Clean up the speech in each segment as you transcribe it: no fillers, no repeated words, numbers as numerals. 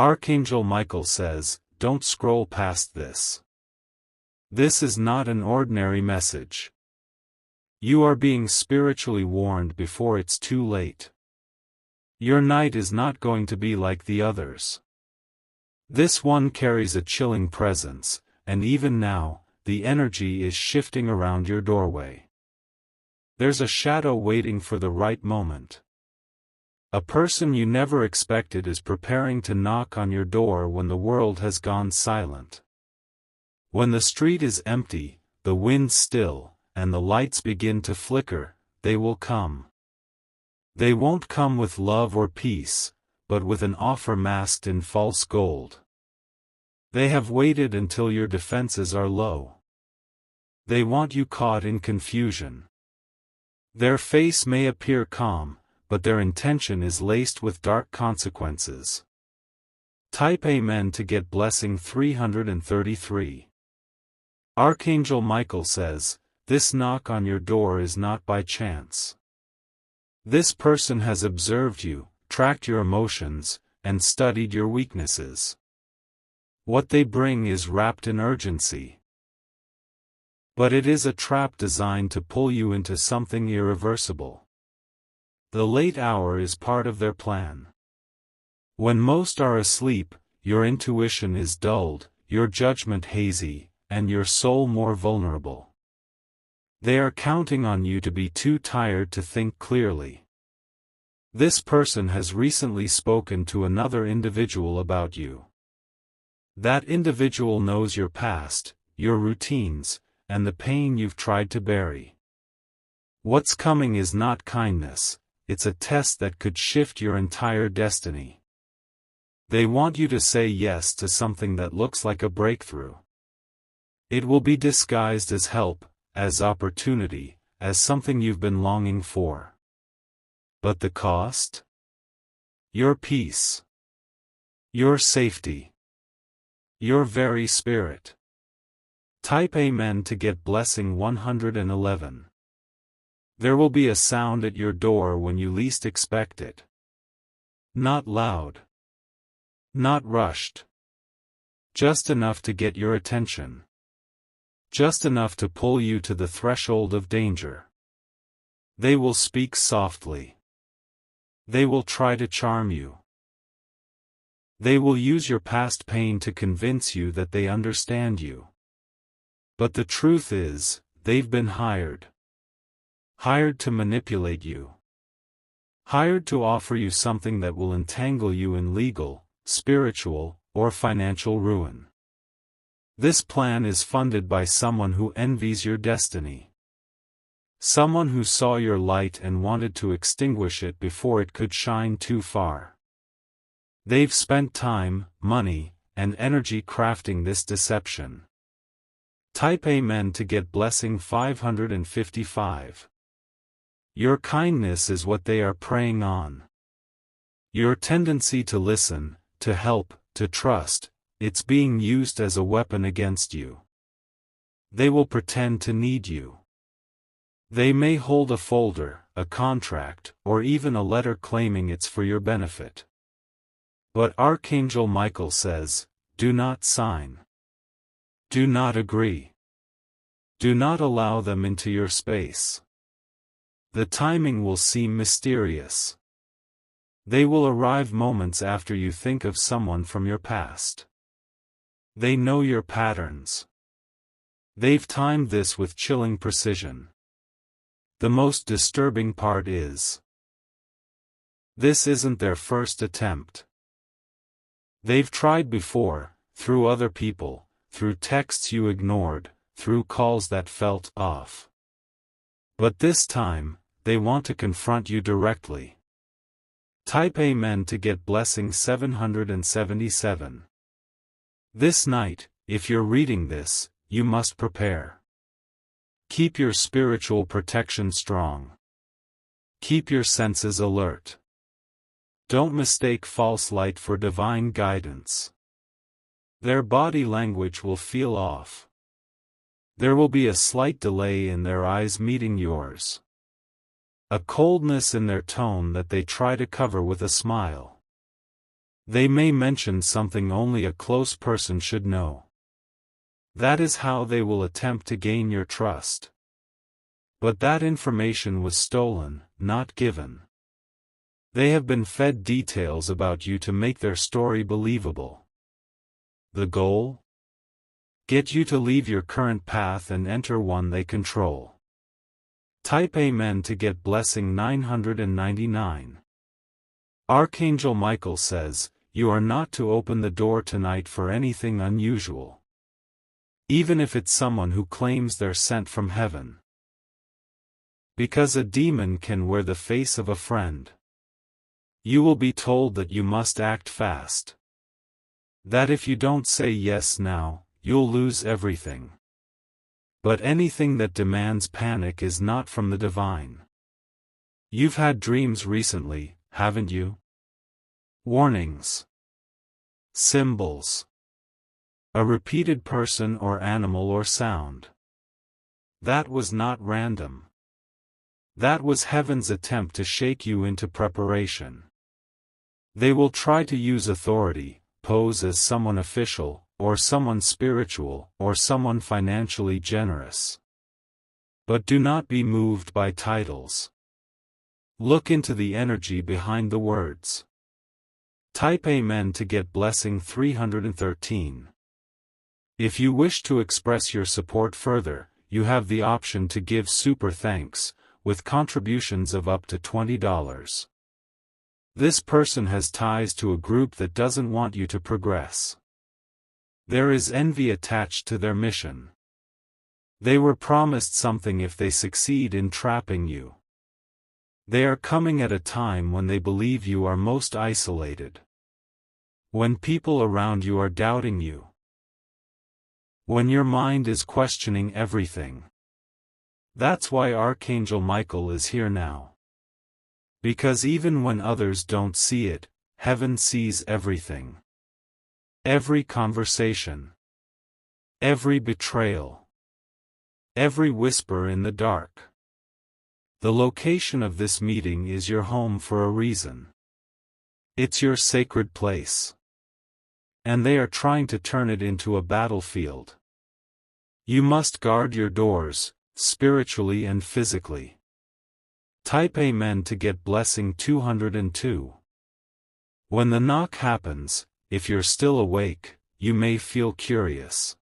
Archangel Michael says, don't scroll past this. This is not an ordinary message. You are being spiritually warned before it's too late. Your night is not going to be like the others. This one carries a chilling presence, and even now, the energy is shifting around your doorway. There's a shadow waiting for the right moment. A person you never expected is preparing to knock on your door when the world has gone silent. When the street is empty, the wind still, and the lights begin to flicker, they will come. They won't come with love or peace, but with an offer masked in false gold. They have waited until your defenses are low. They want you caught in confusion. Their face may appear calm, but their intention is laced with dark consequences. Type Amen to get blessing 333. Archangel Michael says, this knock on your door is not by chance. This person has observed you, tracked your emotions, and studied your weaknesses. What they bring is wrapped in urgency. But it is a trap designed to pull you into something irreversible. The late hour is part of their plan. When most are asleep, your intuition is dulled, your judgment hazy, and your soul more vulnerable. They are counting on you to be too tired to think clearly. This person has recently spoken to another individual about you. That individual knows your past, your routines, and the pain you've tried to bury. What's coming is not kindness, it's a test that could shift your entire destiny. They want you to say yes to something that looks like a breakthrough. It will be disguised as help, as opportunity, as something you've been longing for. But the cost? Your peace. Your safety. Your very spirit. Type Amen to get blessing 111. There will be a sound at your door when you least expect it. Not loud. Not rushed. Just enough to get your attention. Just enough to pull you to the threshold of danger. They will speak softly. They will try to charm you. They will use your past pain to convince you that they understand you. But the truth is, they've been hired. Hired to manipulate you. Hired to offer you something that will entangle you in legal, spiritual, or financial ruin. This plan is funded by someone who envies your destiny. Someone who saw your light and wanted to extinguish it before it could shine too far. They've spent time, money, and energy crafting this deception. Type Amen to get blessing 555. Your kindness is what they are preying on. Your tendency to listen, to help, to trust, it's being used as a weapon against you. They will pretend to need you. They may hold a folder, a contract, or even a letter claiming it's for your benefit. But Archangel Michael says, do not sign. Do not agree. Do not allow them into your space. The timing will seem mysterious. They will arrive moments after you think of someone from your past. They know your patterns. They've timed this with chilling precision. The most disturbing part is, this isn't their first attempt. They've tried before, through other people, through texts you ignored, through calls that felt off. But this time, they want to confront you directly. Type Amen to get blessing 777. This night, if you're reading this, you must prepare. Keep your spiritual protection strong. Keep your senses alert. Don't mistake false light for divine guidance. Their body language will feel off. There will be a slight delay in their eyes meeting yours. A coldness in their tone that they try to cover with a smile. They may mention something only a close person should know. That is how they will attempt to gain your trust. But that information was stolen, not given. They have been fed details about you to make their story believable. The goal? Get you to leave your current path and enter one they control. Type Amen to get blessing 999. Archangel Michael says, you are not to open the door tonight for anything unusual. Even if it's someone who claims they're sent from heaven. Because a demon can wear the face of a friend. You will be told that you must act fast. That if you don't say yes now, you'll lose everything. But anything that demands panic is not from the divine. You've had dreams recently, haven't you? Warnings. Symbols. A repeated person or animal or sound. That was not random. That was heaven's attempt to shake you into preparation. They will try to use authority, pose as someone official, or someone spiritual, or someone financially generous. But do not be moved by titles. Look into the energy behind the words. Type Amen to get blessing 313. If you wish to express your support further, you have the option to give super thanks, with contributions of up to $20. This person has ties to a group that doesn't want you to progress. There is envy attached to their mission. They were promised something if they succeed in trapping you. They are coming at a time when they believe you are most isolated. When people around you are doubting you. When your mind is questioning everything. That's why Archangel Michael is here now. Because even when others don't see it, heaven sees everything. Every conversation. Every betrayal. Every whisper in the dark. The location of this meeting is your home for a reason. It's your sacred place. And they are trying to turn it into a battlefield. You must guard your doors, spiritually and physically. Type Amen to get blessing 202. When the knock happens, if you're still awake, you may feel curious.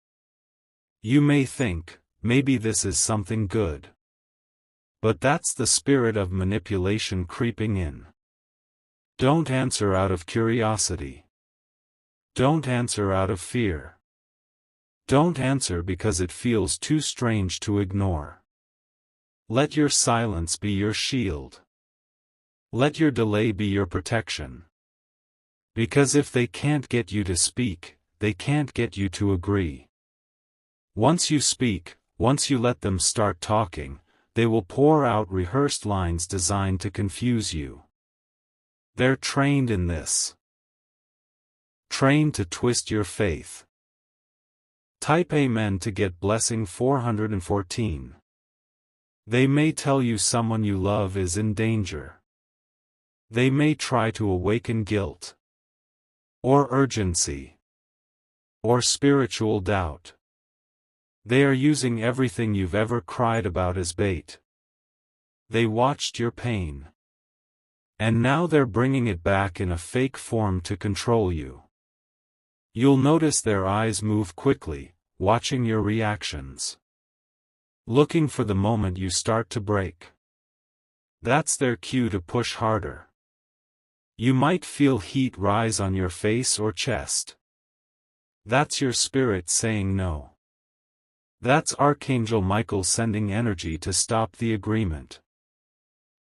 You may think, maybe this is something good. But that's the spirit of manipulation creeping in. Don't answer out of curiosity. Don't answer out of fear. Don't answer because it feels too strange to ignore. Let your silence be your shield. Let your delay be your protection. Because if they can't get you to speak, they can't get you to agree. Once you speak, once you let them start talking, they will pour out rehearsed lines designed to confuse you. They're trained in this. Trained to twist your faith. Type Amen to get blessing 414. They may tell you someone you love is in danger. They may try to awaken guilt. Or urgency. Or spiritual doubt. They are using everything you've ever cried about as bait. They watched your pain. And now they're bringing it back in a fake form to control you. You'll notice their eyes move quickly, watching your reactions. Looking for the moment you start to break. That's their cue to push harder. You might feel heat rise on your face or chest. That's your spirit saying no. That's Archangel Michael sending energy to stop the agreement.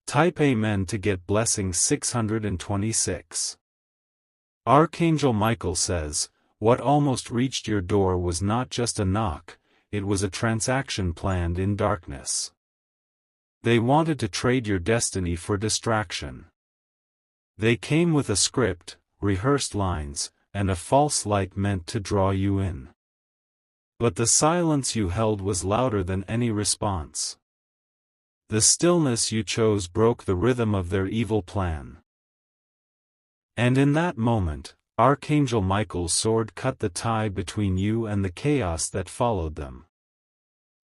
Type Amen to get blessing 626. Archangel Michael says, what almost reached your door was not just a knock, it was a transaction planned in darkness. They wanted to trade your destiny for distraction. They came with a script, rehearsed lines, and a false light meant to draw you in. But the silence you held was louder than any response. The stillness you chose broke the rhythm of their evil plan. And in that moment, Archangel Michael's sword cut the tie between you and the chaos that followed them.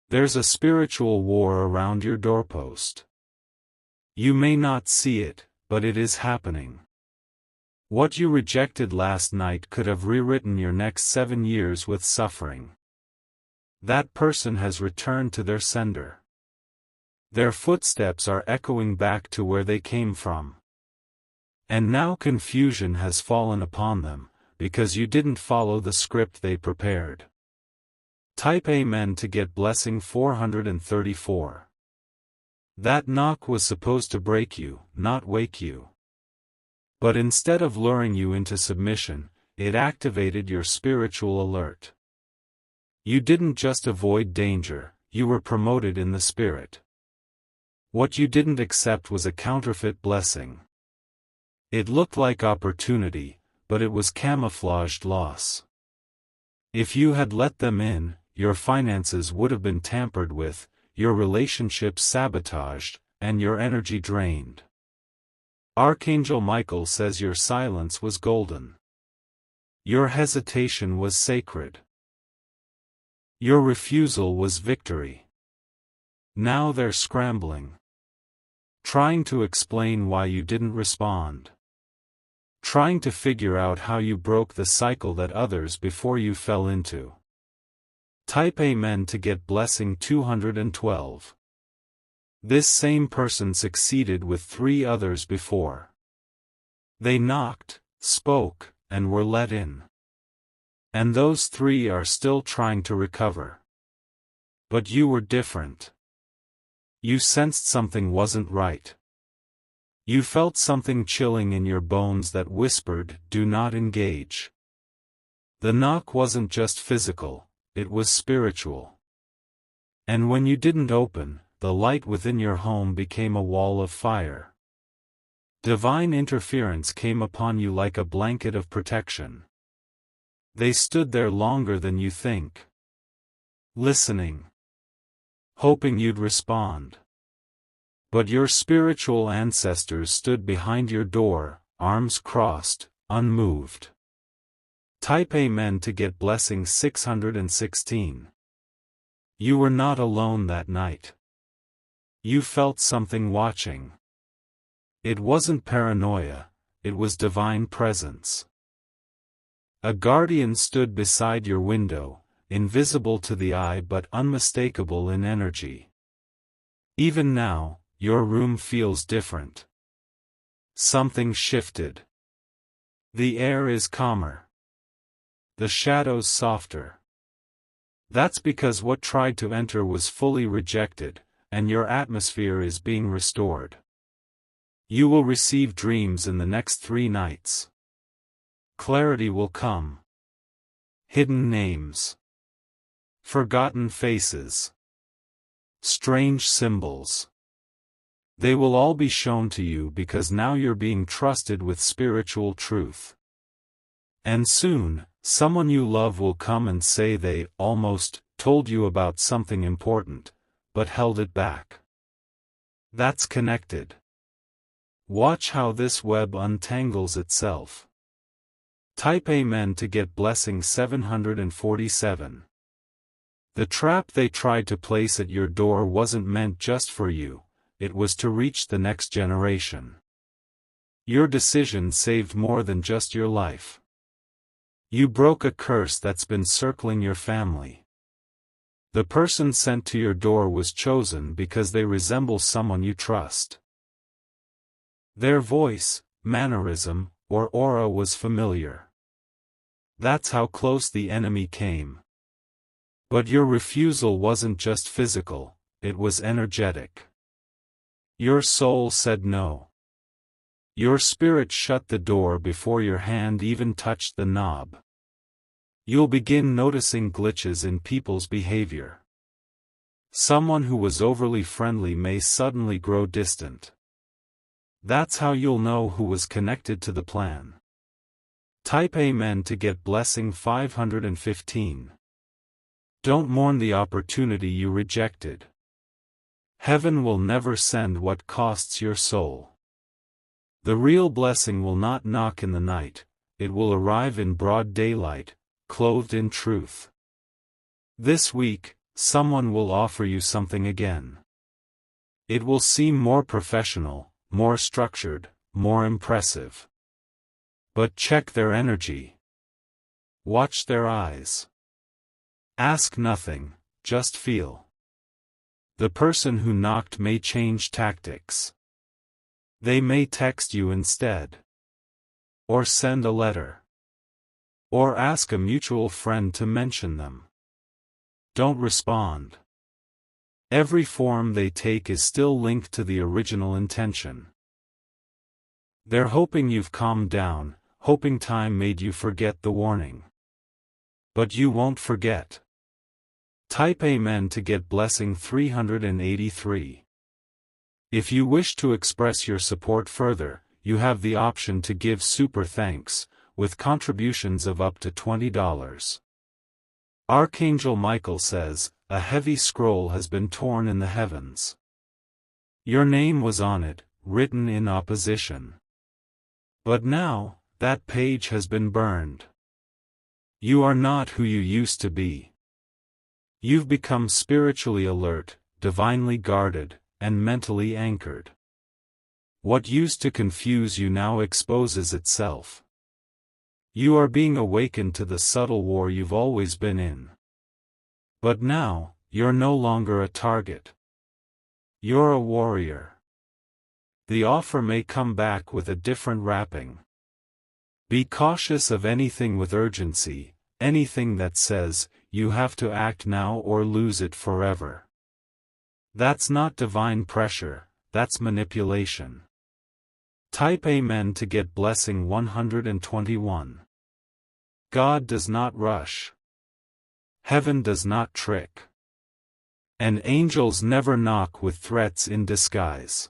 There's a spiritual war around your doorpost. You may not see it, but it is happening. What you rejected last night could have rewritten your next 7 years with suffering. That person has returned to their sender. Their footsteps are echoing back to where they came from. And now confusion has fallen upon them, because you didn't follow the script they prepared. Type Amen to get blessing 434. That knock was supposed to break you, not wake you. But instead of luring you into submission, it activated your spiritual alert. You didn't just avoid danger, you were promoted in the spirit. What you didn't accept was a counterfeit blessing. It looked like opportunity, but it was camouflaged loss. If you had let them in, your finances would have been tampered with, your relationships sabotaged, and your energy drained. Archangel Michael says your silence was golden. Your hesitation was sacred. Your refusal was victory. Now they're scrambling. Trying to explain why you didn't respond. Trying to figure out how you broke the cycle that others before you fell into. Type Amen to get blessing 212. This same person succeeded with 3 others before. They knocked, spoke, and were let in. And those 3 are still trying to recover. But you were different. You sensed something wasn't right. You felt something chilling in your bones that whispered, "Do not engage." The knock wasn't just physical, it was spiritual. And when you didn't open, the light within your home became a wall of fire. Divine interference came upon you like a blanket of protection. They stood there longer than you think. Listening. Hoping you'd respond. But your spiritual ancestors stood behind your door, arms crossed, unmoved. Type Amen to get blessing 616. You were not alone that night. You felt something watching. It wasn't paranoia, it was divine presence. A guardian stood beside your window, invisible to the eye but unmistakable in energy. Even now, your room feels different. Something shifted. The air is calmer. The shadows softer. That's because what tried to enter was fully rejected, and your atmosphere is being restored. You will receive dreams in the next 3 nights. Clarity will come. Hidden names. Forgotten faces. Strange symbols. They will all be shown to you because now you're being trusted with spiritual truth. And soon, someone you love will come and say they almost told you about something important, but held it back. That's connected. Watch how this web untangles itself. Type Amen to get blessing 747. The trap they tried to place at your door wasn't meant just for you, it was to reach the next generation. Your decision saved more than just your life. You broke a curse that's been circling your family. The person sent to your door was chosen because they resemble someone you trust. Their voice, mannerism, or aura was familiar. That's how close the enemy came. But your refusal wasn't just physical, it was energetic. Your soul said no. Your spirit shut the door before your hand even touched the knob. You'll begin noticing glitches in people's behavior. Someone who was overly friendly may suddenly grow distant. That's how you'll know who was connected to the plan. Type Amen to get blessing 515. Don't mourn the opportunity you rejected. Heaven will never send what costs your soul. The real blessing will not knock in the night, it will arrive in broad daylight, clothed in truth. This week, someone will offer you something again. It will seem more professional, more structured, more impressive. But check their energy. Watch their eyes. Ask nothing, just feel. The person who knocked may change tactics. They may text you instead. Or send a letter. Or ask a mutual friend to mention them. Don't respond. Every form they take is still linked to the original intention. They're hoping you've calmed down, hoping time made you forget the warning. But you won't forget. Type Amen to get blessing 383. If you wish to express your support further, you have the option to give super thanks, with contributions of up to $20. Archangel Michael says, a heavy scroll has been torn in the heavens. Your name was on it, written in opposition. But now, that page has been burned. You are not who you used to be. You've become spiritually alert, divinely guarded, and mentally anchored. What used to confuse you now exposes itself. You are being awakened to the subtle war you've always been in. But now, you're no longer a target. You're a warrior. The offer may come back with a different wrapping. Be cautious of anything with urgency, anything that says, you have to act now or lose it forever. That's not divine pressure, that's manipulation. Type Amen to get blessing 121. God does not rush. Heaven does not trick. And angels never knock with threats in disguise.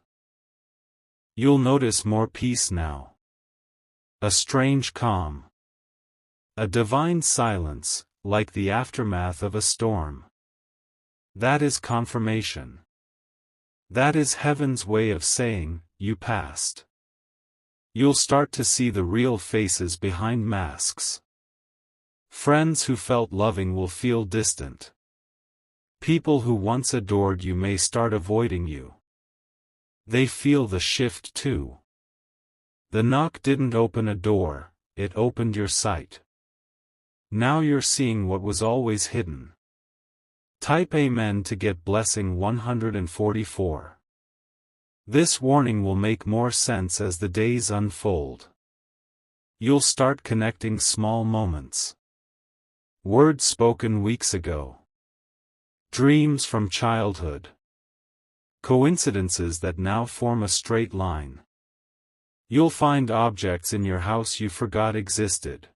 You'll notice more peace now. A strange calm. A divine silence, like the aftermath of a storm. That is confirmation. That is heaven's way of saying, you passed. You'll start to see the real faces behind masks. Friends who felt loving will feel distant. People who once adored you may start avoiding you. They feel the shift too. The knock didn't open a door, it opened your sight. Now you're seeing what was always hidden. Type Amen to get blessing 144. This warning will make more sense as the days unfold. You'll start connecting small moments. Words spoken weeks ago. Dreams from childhood. Coincidences that now form a straight line. You'll find objects in your house you forgot existed.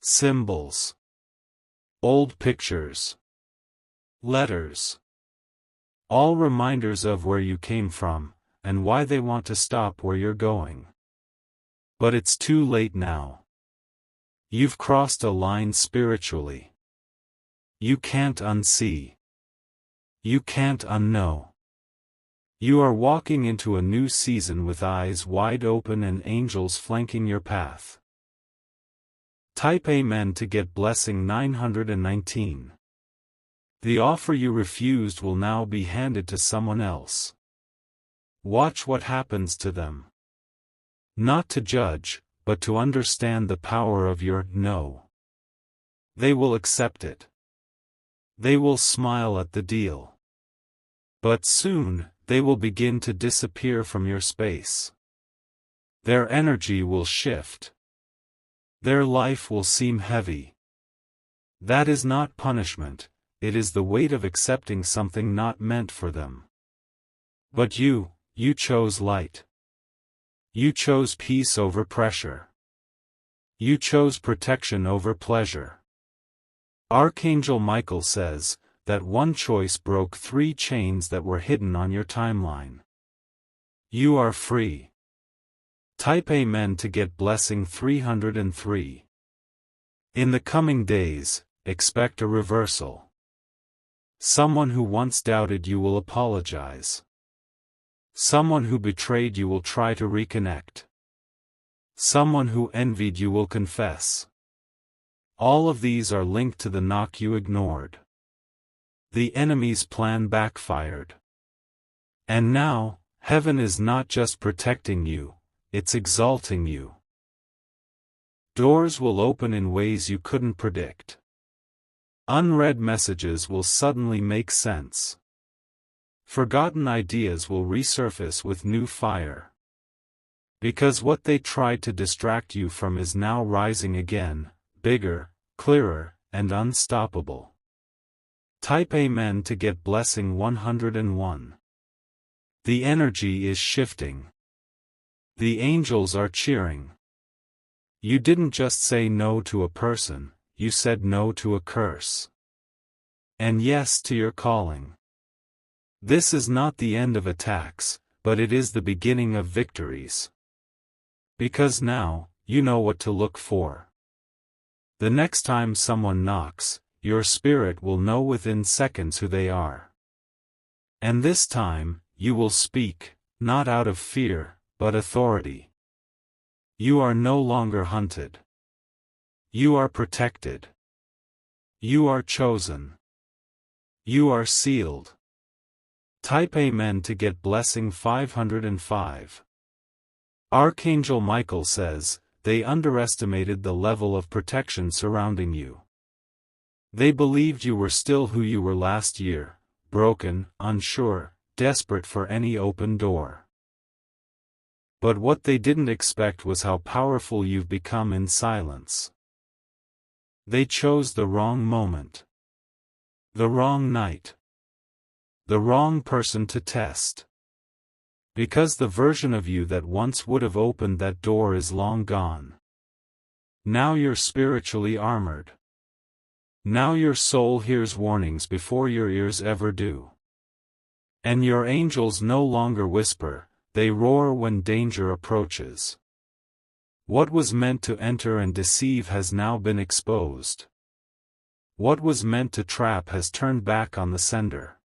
Symbols. Old pictures. Letters. All reminders of where you came from, and why they want to stop where you're going. But it's too late now. You've crossed a line spiritually. You can't unsee. You can't unknow. You are walking into a new season with eyes wide open and angels flanking your path. Type Amen to get blessing 919. The offer you refused will now be handed to someone else. Watch what happens to them. Not to judge, but to understand the power of your no. They will accept it. They will smile at the deal. But soon, they will begin to disappear from your space. Their energy will shift. Their life will seem heavy. That is not punishment, it is the weight of accepting something not meant for them. But you chose light. You chose peace over pressure. You chose protection over pleasure. Archangel Michael says that one choice broke 3 chains that were hidden on your timeline. You are free. Type Amen to get blessing 303. In the coming days, expect a reversal. Someone who once doubted you will apologize. Someone who betrayed you will try to reconnect. Someone who envied you will confess. All of these are linked to the knock you ignored. The enemy's plan backfired. And now, heaven is not just protecting you, it's exalting you. Doors will open in ways you couldn't predict. Unread messages will suddenly make sense. Forgotten ideas will resurface with new fire. Because what they tried to distract you from is now rising again, bigger, clearer, and unstoppable. Type Amen to get blessing 101. The energy is shifting. The angels are cheering. You didn't just say no to a person, you said no to a curse. And yes to your calling. This is not the end of attacks, but it is the beginning of victories. Because now, you know what to look for. The next time someone knocks, your spirit will know within seconds who they are. And this time, you will speak, not out of fear, but authority. You are no longer hunted. You are protected. You are chosen. You are sealed. Type Amen to get blessing 505. Archangel Michael says, they underestimated the level of protection surrounding you. They believed you were still who you were last year, broken, unsure, desperate for any open door. But what they didn't expect was how powerful you've become in silence. They chose the wrong moment. The wrong night. The wrong person to test. Because the version of you that once would have opened that door is long gone. Now you're spiritually armored. Now your soul hears warnings before your ears ever do. And your angels no longer whisper, they roar when danger approaches. What was meant to enter and deceive has now been exposed. What was meant to trap has turned back on the sender.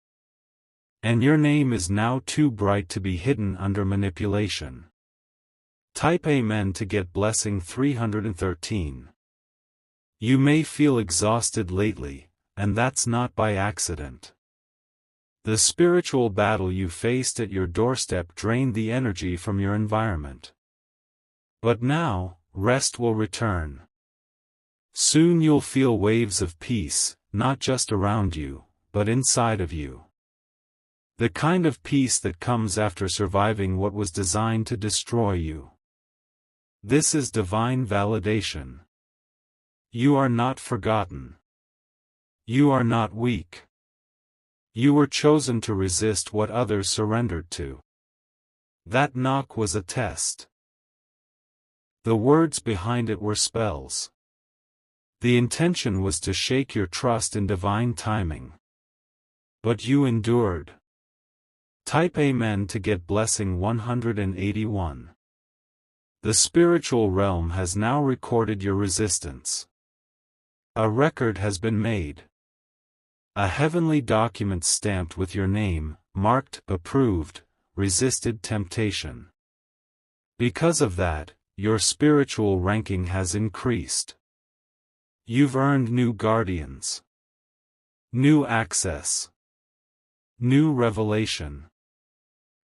And your name is now too bright to be hidden under manipulation. Type Amen to get blessing 313. You may feel exhausted lately, and that's not by accident. The spiritual battle you faced at your doorstep drained the energy from your environment. But now, rest will return. Soon you'll feel waves of peace, not just around you, but inside of you. The kind of peace that comes after surviving what was designed to destroy you. This is divine validation. You are not forgotten. You are not weak. You were chosen to resist what others surrendered to. That knock was a test. The words behind it were spells. The intention was to shake your trust in divine timing. But you endured. Type Amen to get blessing 181. The spiritual realm has now recorded your resistance. A record has been made. A heavenly document stamped with your name, marked, approved, resisted temptation. Because of that, your spiritual ranking has increased. You've earned new guardians. New access. New revelation.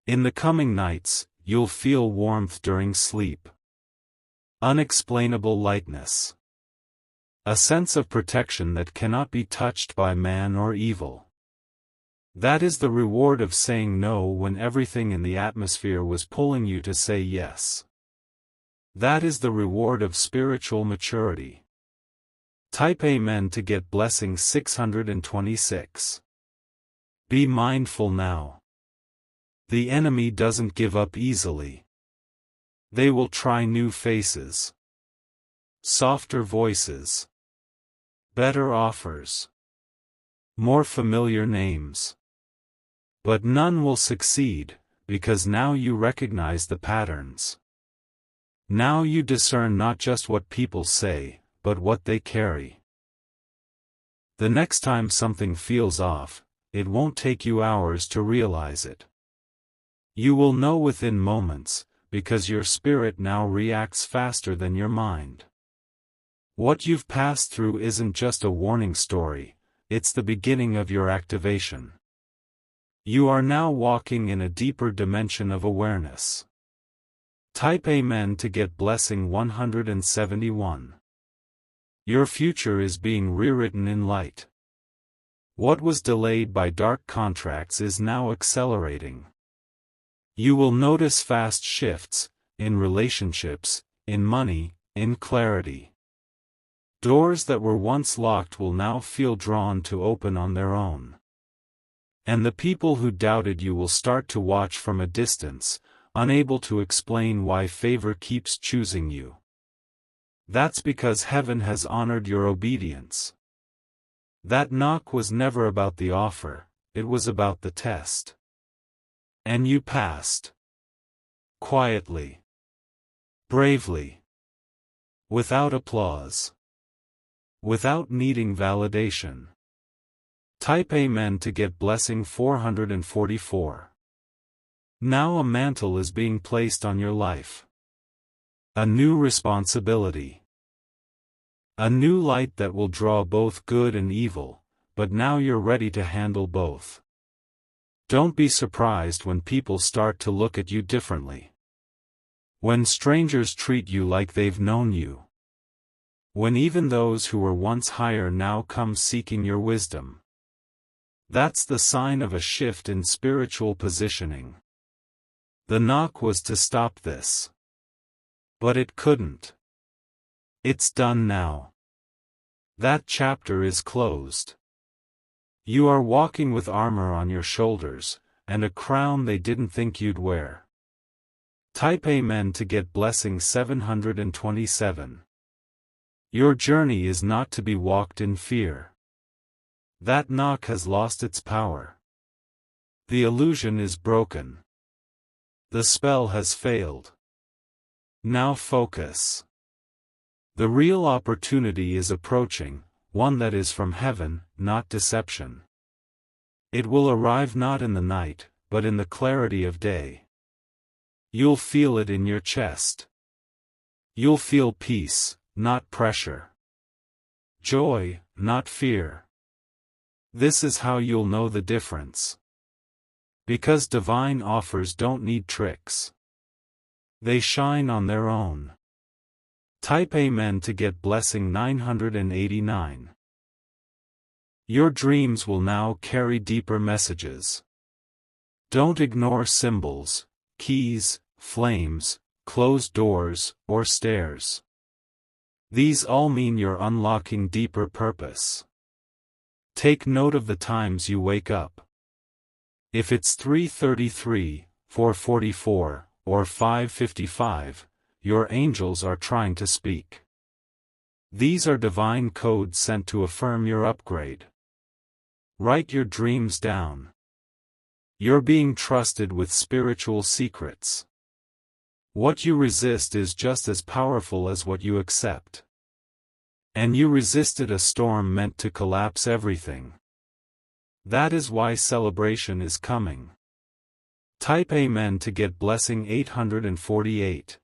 In the coming nights, you'll feel warmth during sleep. Unexplainable lightness. A sense of protection that cannot be touched by man or evil. That is the reward of saying no when everything in the atmosphere was pulling you to say yes. That is the reward of spiritual maturity. Type Amen to get blessing 626. Be mindful now. The enemy doesn't give up easily. They will try new faces. Softer voices. Better offers. More familiar names. But none will succeed, because now you recognize the patterns. Now you discern not just what people say, but what they carry. The next time something feels off, it won't take you hours to realize it. You will know within moments, because your spirit now reacts faster than your mind. What you've passed through isn't just a warning story, it's the beginning of your activation. You are now walking in a deeper dimension of awareness. Type Amen to get blessing 171. Your future is being rewritten in light. What was delayed by dark contracts is now accelerating. You will notice fast shifts, in relationships, in money, in clarity. Doors that were once locked will now feel drawn to open on their own. And the people who doubted you will start to watch from a distance, unable to explain why favor keeps choosing you. That's because heaven has honored your obedience. That knock was never about the offer, it was about the test. And you passed. Quietly. Bravely. Without applause. Without needing validation. Type Amen to get blessing 444. Now a mantle is being placed on your life. A new responsibility. A new light that will draw both good and evil, but now you're ready to handle both. Don't be surprised when people start to look at you differently. When strangers treat you like they've known you. When even those who were once higher now come seeking your wisdom. That's the sign of a shift in spiritual positioning. The knock was to stop this. But it couldn't. It's done now. That chapter is closed. You are walking with armor on your shoulders, and a crown they didn't think you'd wear. Type Amen to get blessing 727. Your journey is not to be walked in fear. That knock has lost its power. The illusion is broken. The spell has failed. Now focus. The real opportunity is approaching, one that is from heaven, not deception. It will arrive not in the night, but in the clarity of day. You'll feel it in your chest. You'll feel peace, not pressure. Joy, not fear. This is how you'll know the difference. Because divine offers don't need tricks. They shine on their own. Type Amen to get blessing 989. Your dreams will now carry deeper messages. Don't ignore symbols, keys, flames, closed doors, or stairs. These all mean you're unlocking deeper purpose. Take note of the times you wake up. If it's 3:33, 4:44, or 5:55, your angels are trying to speak. These are divine codes sent to affirm your upgrade. Write your dreams down. You're being trusted with spiritual secrets. What you resist is just as powerful as what you accept. And you resisted a storm meant to collapse everything. That is why celebration is coming. Type Amen to get blessing 848.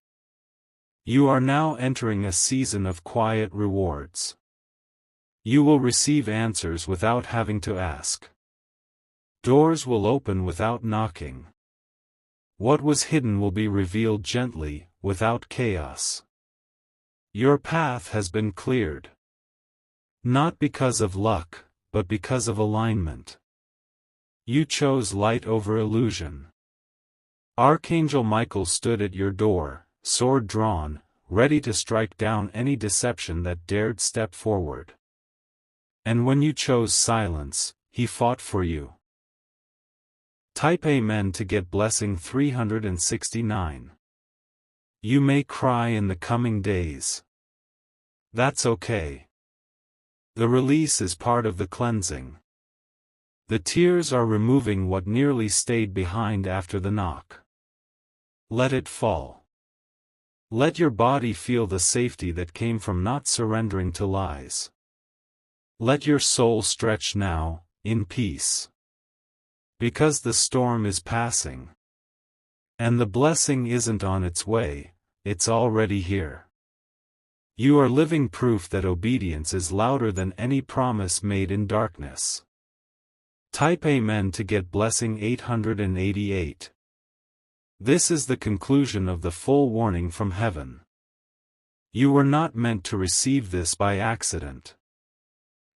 You are now entering a season of quiet rewards. You will receive answers without having to ask. Doors will open without knocking. What was hidden will be revealed gently, without chaos. Your path has been cleared. Not because of luck, but because of alignment. You chose light over illusion. Archangel Michael stood at your door, sword drawn, ready to strike down any deception that dared step forward. And when you chose silence, he fought for you. Type Amen to get blessing 369. You may cry in the coming days. That's okay. The release is part of the cleansing. The tears are removing what nearly stayed behind after the knock. Let it fall. Let your body feel the safety that came from not surrendering to lies. Let your soul stretch now, in peace. Because the storm is passing. And the blessing isn't on its way, it's already here. You are living proof that obedience is louder than any promise made in darkness. Type Amen to get blessing 888. This is the conclusion of the full warning from heaven. You were not meant to receive this by accident.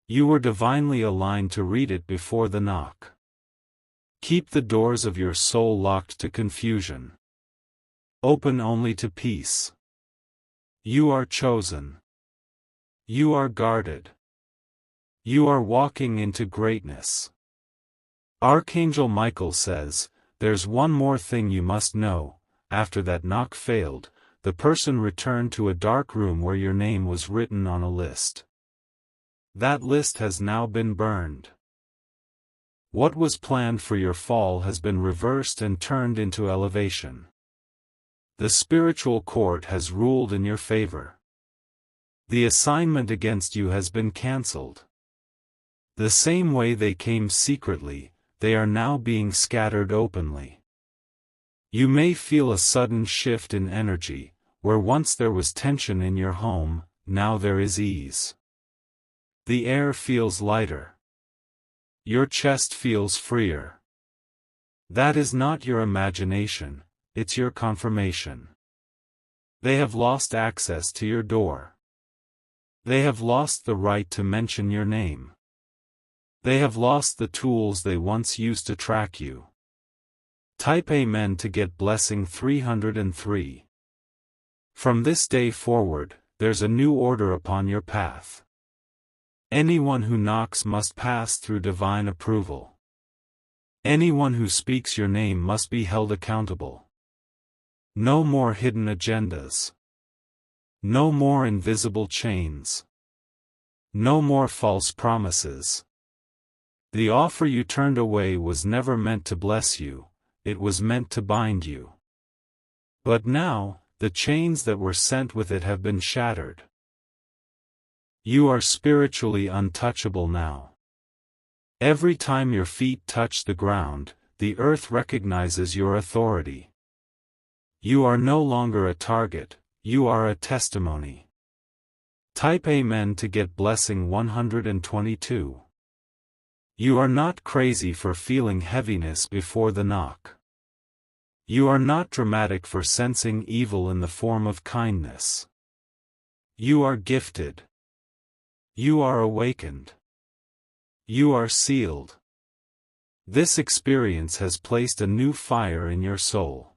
You were divinely aligned to read it before the knock. Keep the doors of your soul locked to confusion. Open only to peace. You are chosen. You are guarded. You are walking into greatness. Archangel Michael says, "There's one more thing you must know." After that knock failed, the person returned to a dark room where your name was written on a list. That list has now been burned. What was planned for your fall has been reversed and turned into elevation. The spiritual court has ruled in your favor. The assignment against you has been cancelled. The same way they came secretly, they are now being scattered openly. You may feel a sudden shift in energy. Where once there was tension in your home, now there is ease. The air feels lighter. Your chest feels freer. That is not your imagination, it's your confirmation. They have lost access to your door. They have lost the right to mention your name. They have lost the tools they once used to track you. Type Amen to get blessing 303. From this day forward, there's a new order upon your path. Anyone who knocks must pass through divine approval. Anyone who speaks your name must be held accountable. No more hidden agendas. No more invisible chains. No more false promises. The offer you turned away was never meant to bless you, it was meant to bind you. But now, the chains that were sent with it have been shattered. You are spiritually untouchable now. Every time your feet touch the ground, the earth recognizes your authority. You are no longer a target, you are a testimony. Type Amen to get blessing 122. You are not crazy for feeling heaviness before the knock. You are not dramatic for sensing evil in the form of kindness. You are gifted. You are awakened. You are sealed. This experience has placed a new fire in your soul.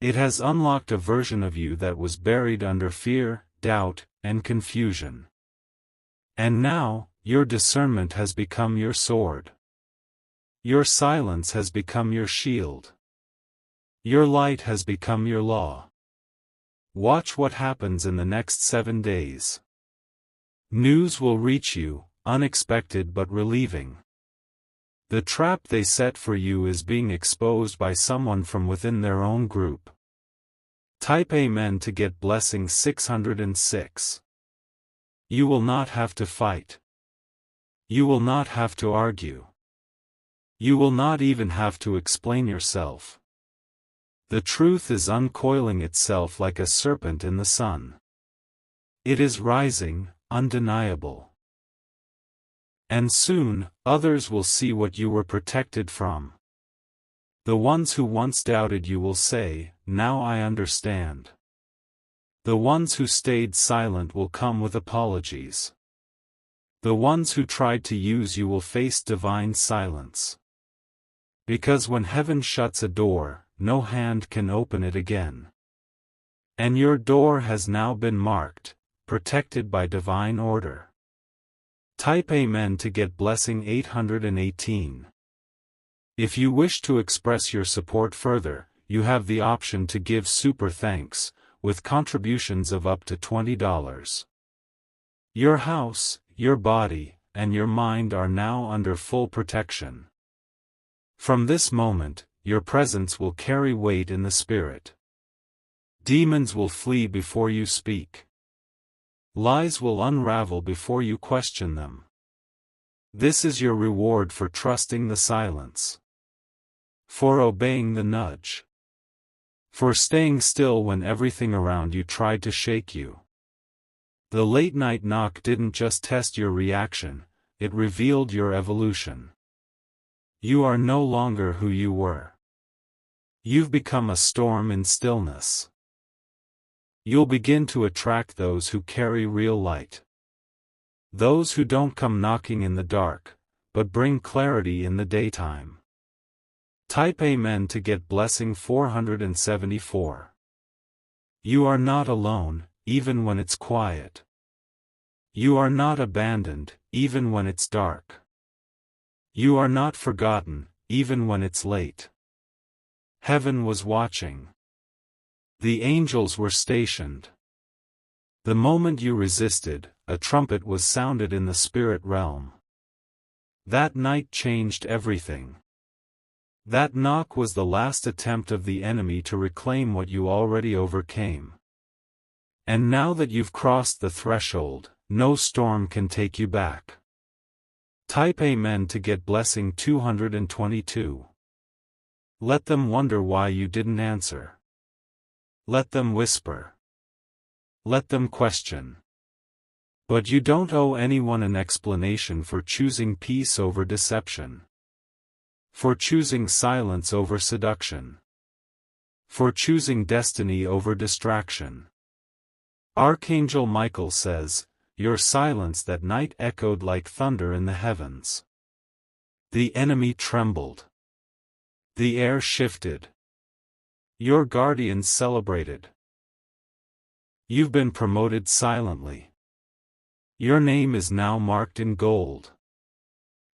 It has unlocked a version of you that was buried under fear, doubt, and confusion. And now, your discernment has become your sword. Your silence has become your shield. Your light has become your law. Watch what happens in the next 7 days. News will reach you, unexpected but relieving. The trap they set for you is being exposed by someone from within their own group. Type Amen to get blessing 606. You will not have to fight. You will not have to argue. You will not even have to explain yourself. The truth is uncoiling itself like a serpent in the sun. It is rising, undeniable. And soon, others will see what you were protected from. The ones who once doubted you will say, "Now I understand." The ones who stayed silent will come with apologies. The ones who tried to use you will face divine silence. Because when heaven shuts a door, no hand can open it again. And your door has now been marked, protected by divine order. Type Amen to get blessing 818. If you wish to express your support further, you have the option to give super thanks, with contributions of up to $20. Your house, your body, and your mind are now under full protection. From this moment, your presence will carry weight in the spirit. Demons will flee before you speak. Lies will unravel before you question them. This is your reward for trusting the silence. For obeying the nudge. For staying still when everything around you tried to shake you. The late-night knock didn't just test your reaction, it revealed your evolution. You are no longer who you were. You've become a storm in stillness. You'll begin to attract those who carry real light. Those who don't come knocking in the dark, but bring clarity in the daytime. Type Amen to get blessing 474. You are not alone, even when it's quiet. You are not abandoned, even when it's dark. You are not forgotten, even when it's late. Heaven was watching. The angels were stationed. The moment you resisted, a trumpet was sounded in the spirit realm. That night changed everything. That knock was the last attempt of the enemy to reclaim what you already overcame. And now that you've crossed the threshold, no storm can take you back. Type Amen to get blessing 222. Let them wonder why you didn't answer. Let them whisper. Let them question. But you don't owe anyone an explanation for choosing peace over deception. For choosing silence over seduction. For choosing destiny over distraction. Archangel Michael says, "Your silence that night echoed like thunder in the heavens." The enemy trembled. The air shifted. Your guardians celebrated. You've been promoted silently. Your name is now marked in gold.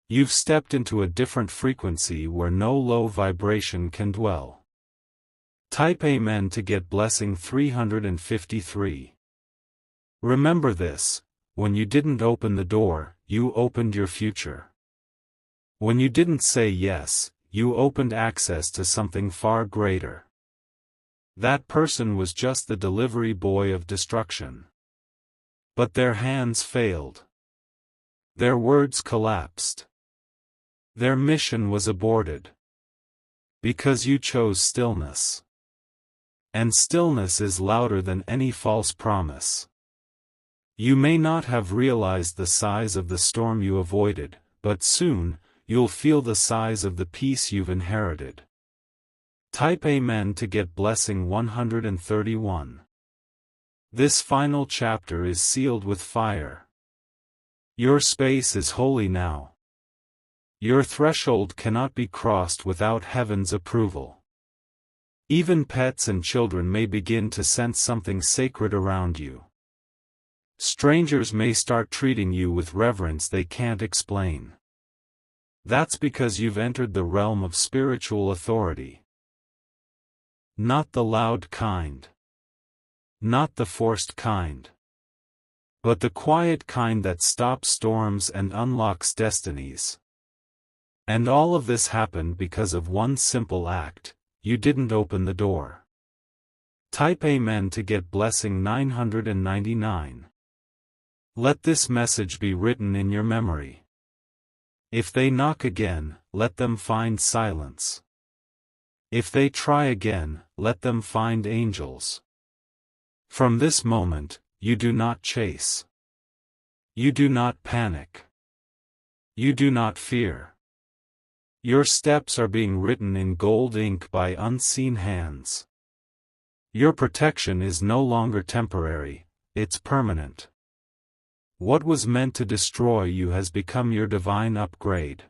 You've stepped into a different frequency where no low vibration can dwell. Type Amen to get blessing 353. Remember this, when you didn't open the door, you opened your future. When you didn't say yes, you opened access to something far greater. That person was just the delivery boy of destruction. But their hands failed. Their words collapsed. Their mission was aborted. Because you chose stillness. And stillness is louder than any false promise. You may not have realized the size of the storm you avoided, but soon, you'll feel the size of the peace you've inherited. Type Amen to get blessing 131. This final chapter is sealed with fire. Your space is holy now. Your threshold cannot be crossed without heaven's approval. Even pets and children may begin to sense something sacred around you. Strangers may start treating you with reverence they can't explain. That's because you've entered the realm of spiritual authority. Not the loud kind. Not the forced kind. But the quiet kind that stops storms and unlocks destinies. And all of this happened because of one simple act: you didn't open the door. Type Amen to get blessing 999. Let this message be written in your memory. If they knock again, let them find silence. If they try again, let them find angels. From this moment, you do not chase. You do not panic. You do not fear. Your steps are being written in gold ink by unseen hands. Your protection is no longer temporary, it's permanent. What was meant to destroy you has become your divine upgrade.